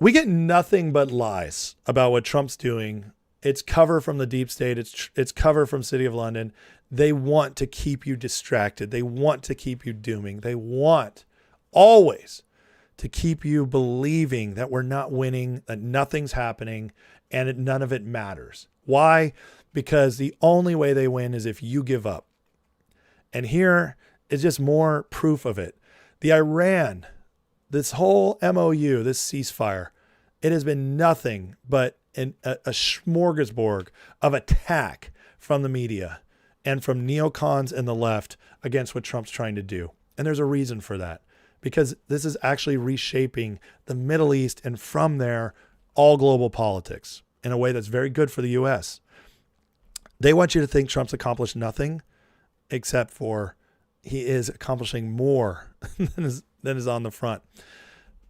We get nothing but lies about what Trump's doing. It's cover from the deep state. It's cover from City of London. They want to keep you distracted. They want to keep you dooming. They want always to keep you believing that we're not winning, that nothing's happening, and none of it matters. Why? Because the only way they win is if you give up. And here is just more proof of it. The Iran, this whole MOU, this ceasefire, it has been nothing but a smorgasbord of attack from the media and from neocons and the left against what Trump's trying to do. And there's a reason for that, because this is actually reshaping the Middle East and from there, all global politics in a way that's very good for the U.S. They want you to think Trump's accomplished nothing except for he is accomplishing more than is on the front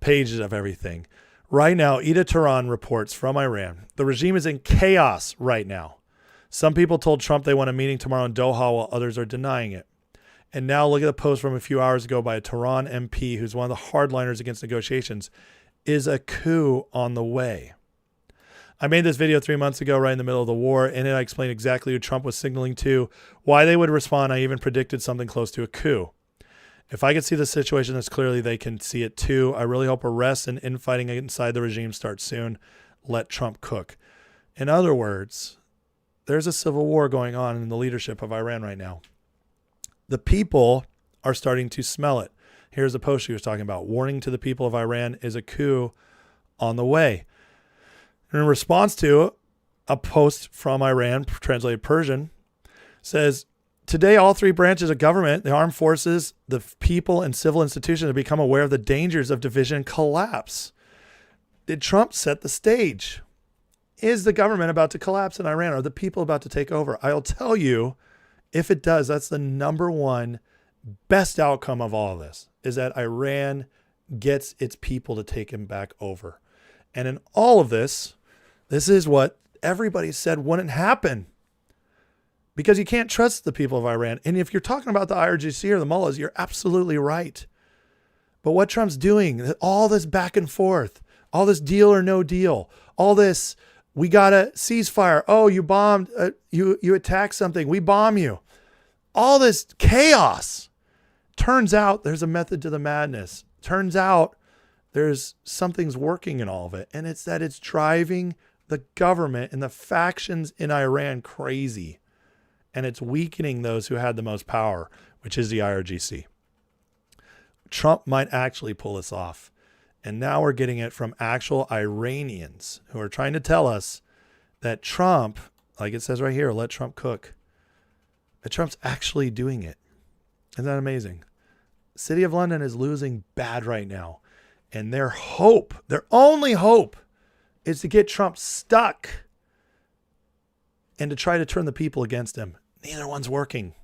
pages of everything. Right now, Ida Turan reports from Iran. The regime is in chaos right now. Some people told Trump they want a meeting tomorrow in Doha while others are denying it. And now look at the post from a few hours ago by a Tehran MP who's one of the hardliners against negotiations. Is a coup on the way? I made this video 3 months ago, right in the middle of the war. In it, I explained exactly who Trump was signaling to, why they would respond. I even predicted something close to a coup. If I could see the situation as clearly, they can see it too. I really hope arrests and infighting inside the regime start soon. Let Trump cook. In other words, there's a civil war going on in the leadership of Iran right now. The people are starting to smell it. Here's a post she was talking about. Warning to the people of Iran, is a coup on the way. In response to a post from Iran, translated Persian, says, today all three branches of government, the armed forces, the people, and civil institutions have become aware of the dangers of division and collapse. Did Trump set the stage? Is the government about to collapse in Iran? Are the people about to take over? I'll tell you, if it does, that's the number one best outcome of all of this, is that Iran gets its people to take him back over. And in all of this, this is what everybody said wouldn't happen, because you can't trust the people of Iran. And if you're talking about the IRGC or the mullahs, you're absolutely right. But what Trump's doing, all this back and forth, all this deal or no deal, all this, we got a ceasefire. Oh, you bombed, you attacked something. We bomb you. All this chaos. Turns out there's a method to the madness. Turns out there's something's working in all of it. And it's that it's driving the government and the factions in Iran crazy. And it's weakening those who had the most power, which is the IRGC. Trump might actually pull this off. And now we're getting it from actual Iranians who are trying to tell us that Trump, like it says right here, let Trump cook, that Trump's actually doing it. Isn't that amazing? City of London is losing bad right now. And their hope, their only hope, is to get Trump stuck and to try to turn the people against him. Neither one's working.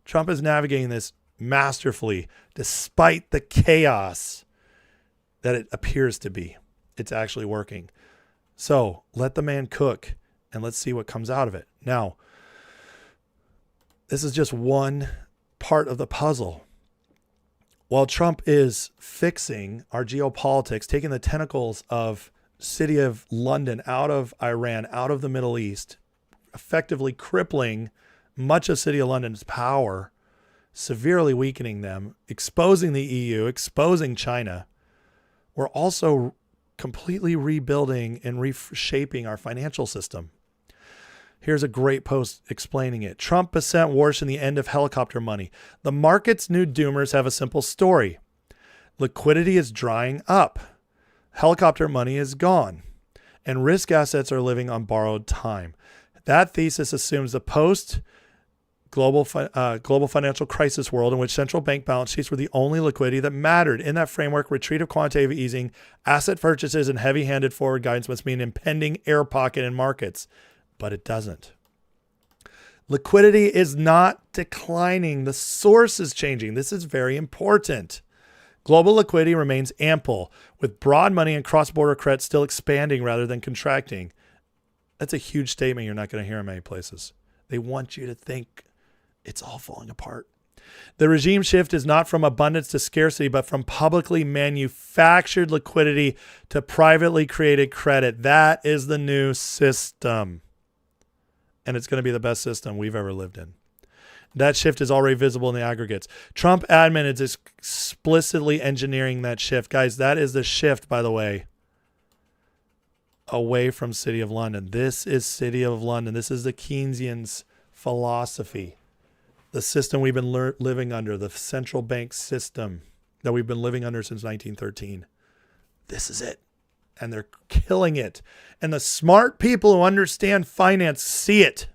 Trump is navigating this masterfully, despite the chaos that it appears to be. It's actually working. So let the man cook and let's see what comes out of it. Now, this is just one part of the puzzle. While Trump is fixing our geopolitics, taking the tentacles of City of London out of Iran, out of the Middle East, effectively crippling much of City of London's power, severely weakening them, exposing the EU, exposing China, we're also completely rebuilding and reshaping our financial system. Here's a great post explaining it. Trump sent Warsh in the end of helicopter money. The market's new doomers have a simple story. Liquidity is drying up. Helicopter money is gone. And risk assets are living on borrowed time. That thesis assumes the post-global financial crisis world in which central bank balance sheets were the only liquidity that mattered. In that framework, retreat of quantitative easing, asset purchases, and heavy-handed forward guidance must mean impending air pocket in markets. But it doesn't. Liquidity is not declining. The source is changing. This is very important. Global liquidity remains ample, with broad money and cross-border credit still expanding rather than contracting. That's a huge statement you're not going to hear in many places. They want you to think it's all falling apart. The regime shift is not from abundance to scarcity, but from publicly manufactured liquidity to privately created credit. That is the new system. And it's going to be the best system we've ever lived in. That shift is already visible in the aggregates. Trump admin is explicitly engineering that shift. Guys, that is the shift, by the way, away from City of London. This is City of London. This is the Keynesians' philosophy. The system we've been living under, the central bank system that we've been living under since 1913. This is it. And they're killing it. And the smart people who understand finance see it.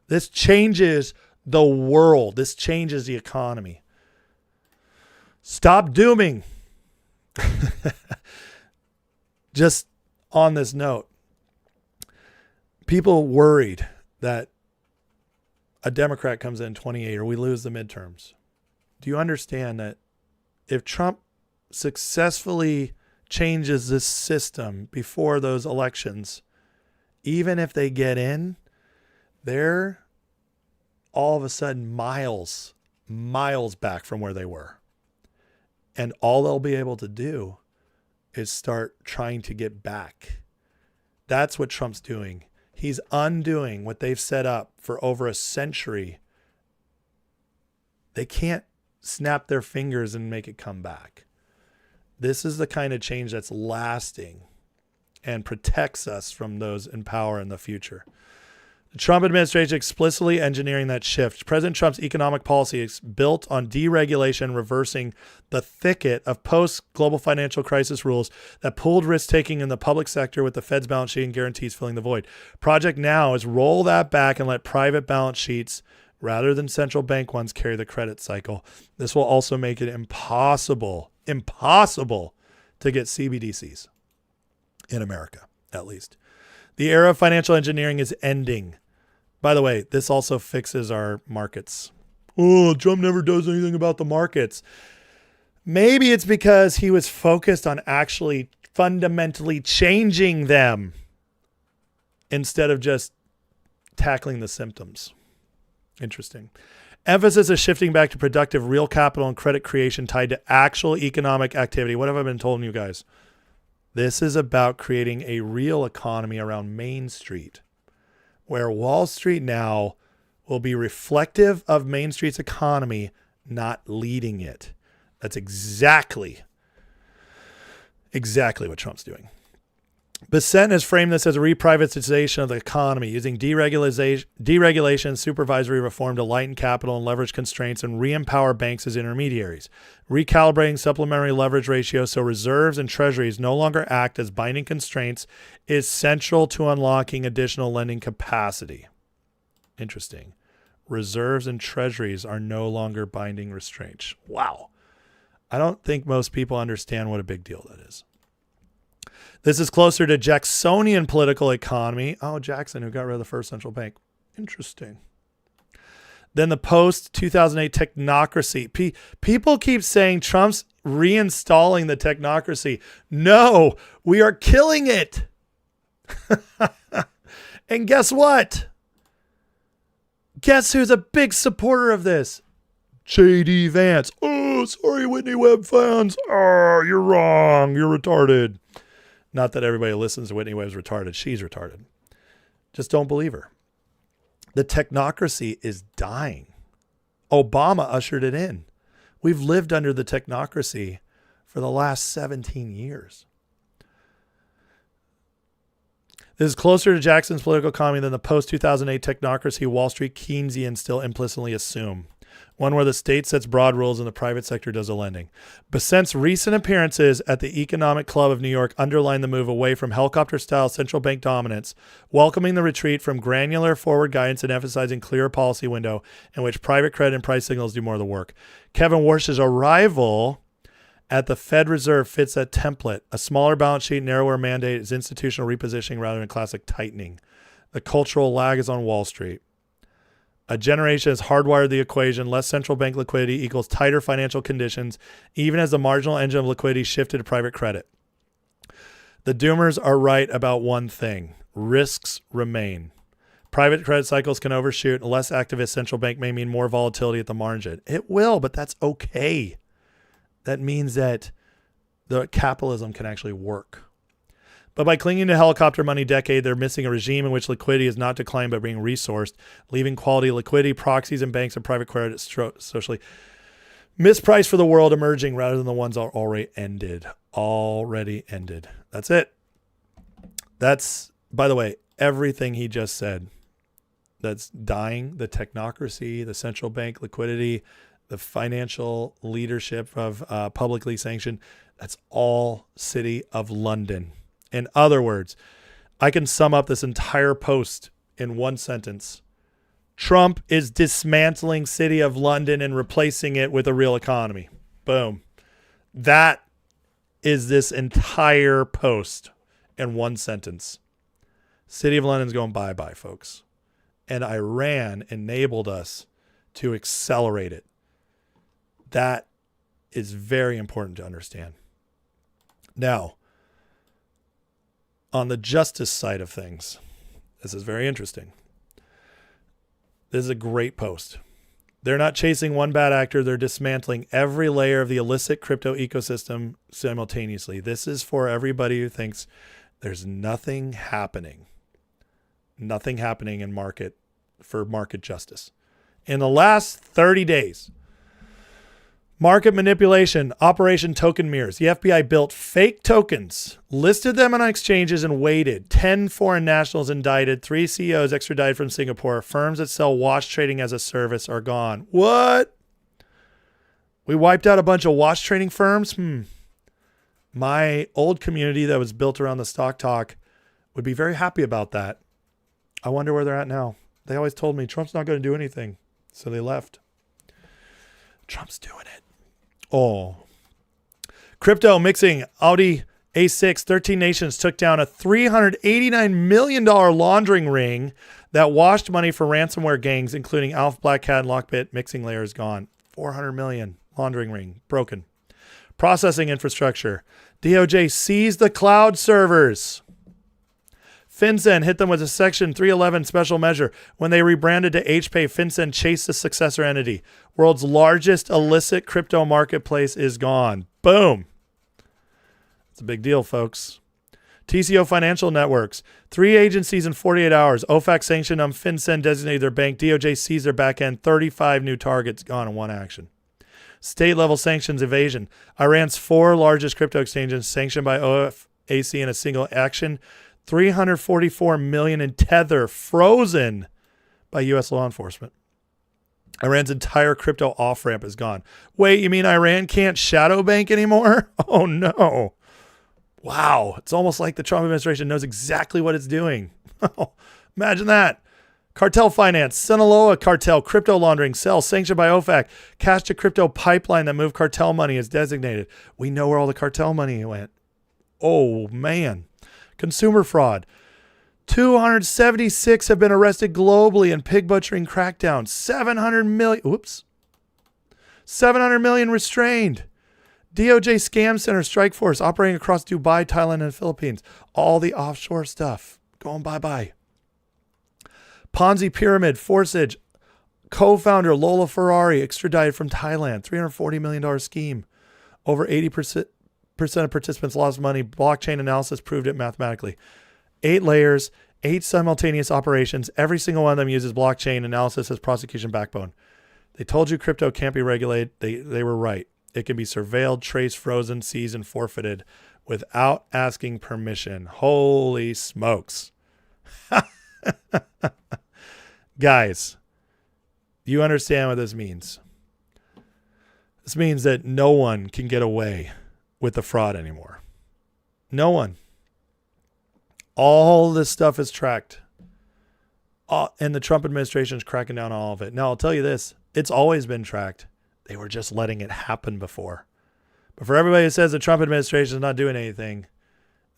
This changes the world. This changes the economy. Stop dooming. Just on this note, people worried that a Democrat comes in 28 or we lose the midterms. Do you understand that if Trump successfully changes this system before those elections, even if they get in, they're all of a sudden miles back from where they were. And all they'll be able to do is start trying to get back. That's what Trump's doing. He's undoing what they've set up for over a century. They can't snap their fingers and make it come back. This is the kind of change that's lasting and protects us from those in power in the future. The Trump administration explicitly engineering that shift. President Trump's economic policy is built on deregulation, reversing the thicket of post-global financial crisis rules that pulled risk-taking in the public sector with the Fed's balance sheet and guarantees filling the void. Project Now is roll that back and let private balance sheets, rather than central bank ones, carry the credit cycle. This will also make it impossible to get CBDCs in America, at least. The era of financial engineering is ending. By the way, this also fixes our markets. Oh, Trump never does anything about the markets. Maybe it's because he was focused on actually fundamentally changing them instead of just tackling the symptoms. Interesting. Emphasis is shifting back to productive real capital and credit creation tied to actual economic activity. What have I been telling you guys? This is about creating a real economy around Main Street, where Wall Street now will be reflective of Main Street's economy, not leading it. That's exactly what Trump's doing. Bessent has framed this as a reprivatization of the economy, using deregulation, supervisory reform to lighten capital and leverage constraints and re-empower banks as intermediaries. Recalibrating supplementary leverage ratios so reserves and treasuries no longer act as binding constraints is central to unlocking additional lending capacity. Interesting. Reserves and treasuries are no longer binding restraints. Wow. I don't think most people understand what a big deal that is. This is closer to Jacksonian political economy. Oh, Jackson, who got rid of the first central bank. Interesting. Then the post-2008 technocracy. People keep saying Trump's reinstalling the technocracy. No, we are killing it. And guess what? Guess who's a big supporter of this? J.D. Vance. Oh, sorry, Whitney Webb fans. Oh, you're wrong. You're retarded. Not that everybody listens to Whitney Webb's retarded. She's retarded. Just don't believe her. The technocracy is dying. Obama ushered it in. We've lived under the technocracy for the last 17 years. This is closer to Jackson's political economy than the post-2008 technocracy Wall Street Keynesians still implicitly assume. One where the state sets broad rules and the private sector does the lending. Bessent's recent appearances at the Economic Club of New York underline the move away from helicopter-style central bank dominance, welcoming the retreat from granular forward guidance and emphasizing clearer policy window in which private credit and price signals do more of the work. Kevin Warsh's arrival at the Fed Reserve fits that template. A smaller balance sheet, narrower mandate is institutional repositioning rather than classic tightening. The cultural lag is on Wall Street. A generation has hardwired the equation. Less central bank liquidity equals tighter financial conditions, even as the marginal engine of liquidity shifted to private credit. The doomers are right about one thing. Risks remain. Private credit cycles can overshoot. A less activist central bank may mean more volatility at the margin. It will, but that's okay. That means that the capitalism can actually work. But by clinging to helicopter money decade, they're missing a regime in which liquidity is not declined but being resourced, leaving quality liquidity, proxies, and banks and private credit socially mispriced for the world emerging rather than the ones already ended. That's it. That's, by the way, everything he just said. That's dying, the technocracy, the central bank liquidity, the financial leadership of publicly sanctioned. That's all City of London. In other words, I can sum up this entire post in one sentence. Trump is dismantling City of London and replacing it with a real economy. Boom. That is this entire post in one sentence. City of London's going bye-bye, folks. And Iran enabled us to accelerate it. That is very important to understand. Now, on the justice side of things, this is very interesting. This is a great post. They're not chasing one bad actor. They're dismantling every layer of the illicit crypto ecosystem simultaneously. This is for everybody who thinks there's nothing happening in market for market justice. In the last 30 days, market manipulation, Operation Token Mirrors. The FBI built fake tokens, listed them on exchanges, and waited. 10 foreign nationals indicted, 3 CEOs extradited from Singapore. Firms that sell watch trading as a service are gone. What? We wiped out a bunch of watch trading firms? My old community that was built around the Stock Talk would be very happy about that. I wonder where they're at now. They always told me Trump's not going to do anything. So they left. Trump's doing it. Oh. Crypto mixing Audi A6, 13 nations took down a $389 million laundering ring that washed money for ransomware gangs, including Alpha, Black Cat, and Lockbit. Mixing layer is gone. 400 million laundering ring broken. Processing infrastructure. DOJ seized the cloud servers. FinCEN hit them with a Section 311 special measure. When they rebranded to HPay, FinCEN chased the successor entity. World's largest illicit crypto marketplace is gone. Boom. It's a big deal, folks. TCO Financial Networks. 3 agencies in 48 hours. OFAC sanctioned them. FinCEN designated their bank. DOJ seized their back end. 35 new targets gone in one action. State-level sanctions evasion. Iran's 4 largest crypto exchanges sanctioned by OFAC in a single action. 344 million in Tether frozen by U.S. law enforcement. Iran's entire crypto off-ramp is gone. Wait, you mean Iran can't shadow bank anymore? Oh, no. Wow. It's almost like the Trump administration knows exactly what it's doing. Imagine that. Cartel finance, Sinaloa cartel, crypto laundering, cell sanctioned by OFAC. Cash to crypto pipeline that moved cartel money is designated. We know where all the cartel money went. Oh, man. Consumer fraud. 276 have been arrested globally in pig butchering crackdown. 700 million restrained. DOJ scam center strike force operating across Dubai, Thailand, and Philippines. All the offshore stuff going bye-bye. Ponzi pyramid, Forsage, co-founder Lola Ferrari extradited from Thailand. $340 million scheme. Over 80% of participants lost money. Blockchain analysis proved it mathematically. 8 layers, 8 simultaneous operations. Every single one of them uses blockchain analysis as prosecution backbone. They told you crypto can't be regulated. They were right. It can be surveilled, traced, frozen, seized, and forfeited without asking permission. Holy smokes. Guys, you understand what this means. This means that no one can get away with the fraud anymore. No one. All this stuff is tracked. And the Trump administration is cracking down on all of it. Now, I'll tell you this. It's always been tracked. They were just letting it happen before. But for everybody who says the Trump administration is not doing anything,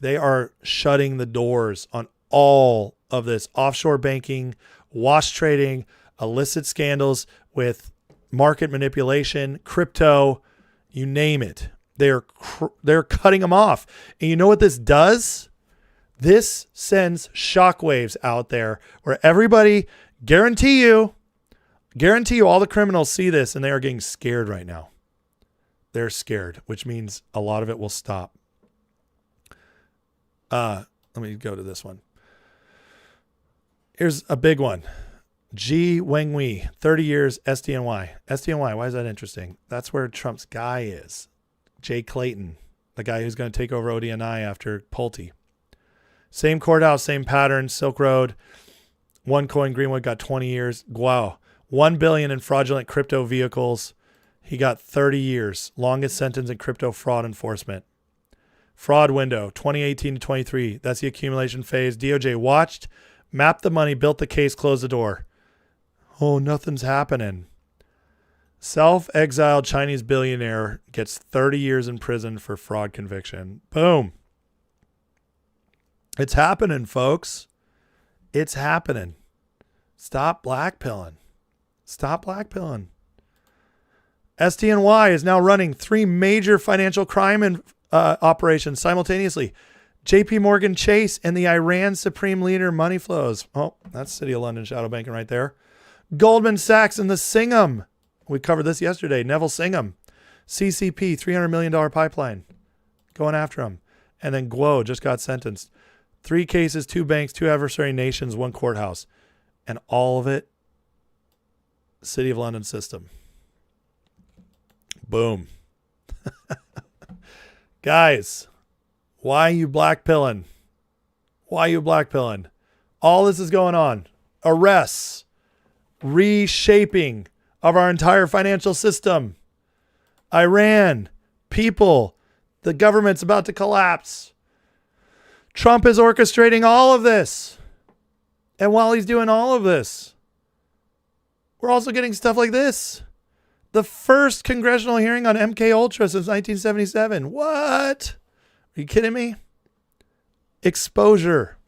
they are shutting the doors on all of this offshore banking, wash trading, illicit scandals with market manipulation, crypto, you name it. They're cutting them off. And you know what this does? This sends shockwaves out there where everybody, guarantee you, all the criminals see this and they are getting scared right now. They're scared, which means a lot of it will stop. Let me go to this one. Here's a big one. Ji Wengwei, 30 years, SDNY. SDNY, why is that interesting? That's where Trump's guy is. Jay Clayton, the guy who's going to take over ODNI after Pulte. Same courthouse, same pattern, Silk Road. OneCoin Greenwood got 20 years. Wow. $1 billion in fraudulent crypto vehicles. He got 30 years. Longest sentence in crypto fraud enforcement. Fraud window, 2018 to 23. That's the accumulation phase. DOJ watched, mapped the money, built the case, closed the door. Oh, nothing's happening. Self-exiled Chinese billionaire gets 30 years in prison for fraud conviction. Boom. It's happening, folks. It's happening. Stop blackpilling. Stop blackpilling. SDNY is now running 3 major financial crime operations simultaneously. JP Morgan Chase and the Iran Supreme Leader money flows. Oh, that's City of London shadow banking right there. Goldman Sachs and the Singham. We covered this yesterday. Neville Singham. CCP, $300 million pipeline. Going after him. And then Guo just got sentenced. 3 cases, 2 banks, 2 adversary nations, 1 courthouse. And all of it, City of London system. Boom. Guys, why are you blackpilling? Why are you blackpilling? All this is going on. Arrests. Reshaping of our entire financial system. Iran. People. The government's about to collapse. Trump is orchestrating all of this. And while he's doing all of this, we're also getting stuff like this. The first congressional hearing on MK Ultra since 1977. What? Are you kidding me? Exposure.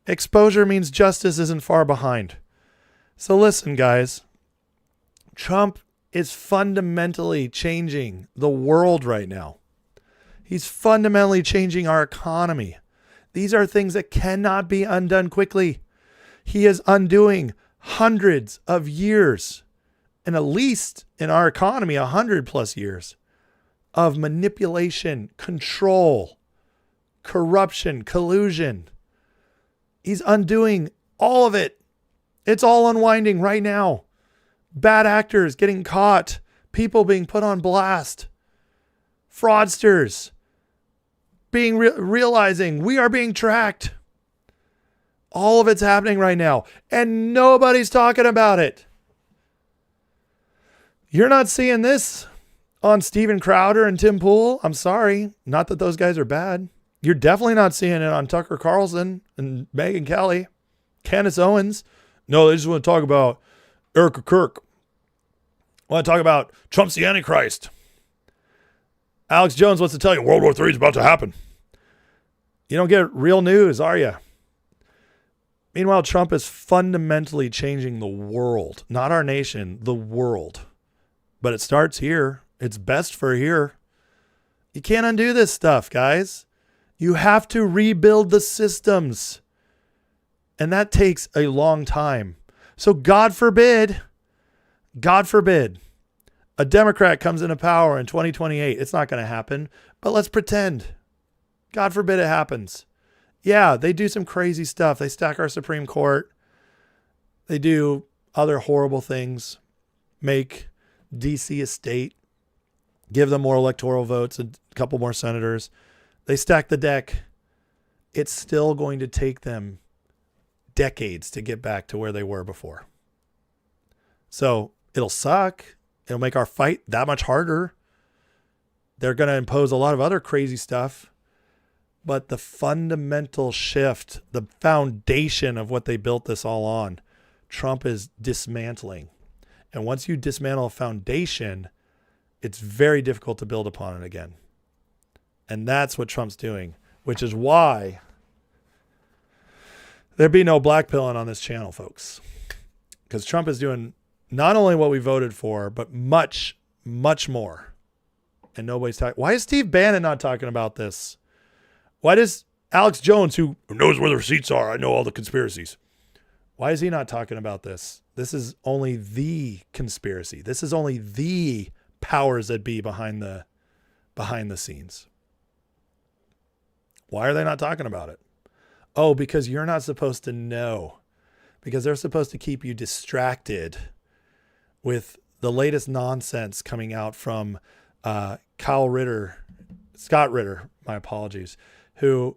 Exposure means justice isn't far behind. So listen, guys. Trump is fundamentally changing the world right now. He's fundamentally changing our economy. These are things that cannot be undone quickly. He is undoing hundreds of years, and at least in our economy, 100+ years of manipulation, control, corruption, collusion. He's undoing all of it. It's all unwinding right now. Bad actors getting caught, people being put on blast, fraudsters being realizing we are being tracked. All of it's happening right now, and nobody's talking about it. You're not seeing this on Steven Crowder and Tim Pool. I'm sorry. Not that those guys are bad. You're definitely not seeing it on Tucker Carlson and Megyn Kelly, Candace Owens. No, they just want to talk about Erica Kirk. Want to talk about Trump's the Antichrist. Alex Jones wants to tell you World War III is about to happen. You don't get real news, are you? Meanwhile, Trump is fundamentally changing the world, not our nation, the world. But it starts here. It's best for here. You can't undo this stuff, guys. You have to rebuild the systems. And that takes a long time. So God forbid, a Democrat comes into power in 2028. It's not going to happen, but let's pretend. God forbid it happens. Yeah, they do some crazy stuff. They stack our Supreme Court. They do other horrible things. Make DC a state. Give them more electoral votes, a couple more senators. They stack the deck. It's still going to take them decades to get back to where they were before. So it'll suck. It'll make our fight that much harder. They're going to impose a lot of other crazy stuff. But the fundamental shift, the foundation of what they built this all on, Trump is dismantling. And once you dismantle a foundation, it's very difficult to build upon it again. And that's what Trump's doing, which is why there'd be no blackpilling on this channel, folks. Because Trump is doing not only what we voted for, but much, much more. And nobody's talking. Why is Steve Bannon not talking about this? Why does Alex Jones, who knows where the receipts are. I know all the conspiracies. Why is he not talking about this? This is only the conspiracy. This is only the powers that be behind the scenes. Why are they not talking about it? Oh, because you're not supposed to know. Because they're supposed to keep you distracted with the latest nonsense coming out from Scott Ritter, my apologies, who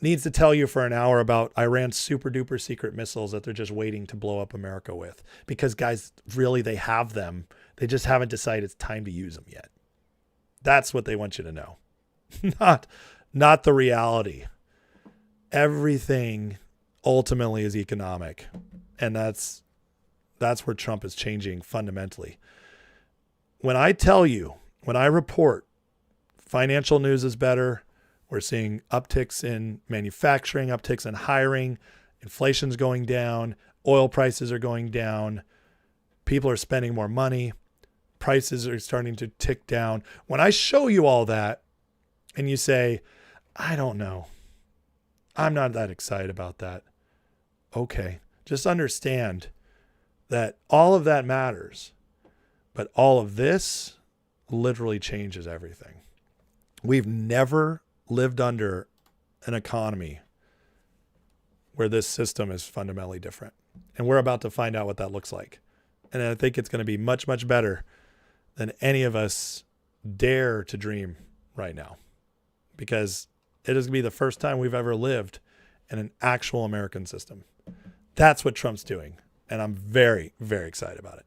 needs to tell you for an hour about Iran's super duper secret missiles that they're just waiting to blow up America with. Because guys, really, they have them. They just haven't decided it's time to use them yet. That's what they want you to know. Not the reality. Everything ultimately is economic. And that's where Trump is changing fundamentally. When I report financial news is better, we're seeing upticks in manufacturing, upticks in hiring, inflation's going down, oil prices are going down, people are spending more money, prices are starting to tick down. When I show you all that and you say, I don't know, I'm not that excited about that. Okay, just understand that all of that matters, but all of this literally changes everything. We've never lived under an economy where this system is fundamentally different. And we're about to find out what that looks like. And I think it's going to be much, much better than any of us dare to dream right now. Because it is going to be the first time we've ever lived in an actual American system. That's what Trump's doing. And I'm very, very excited about it.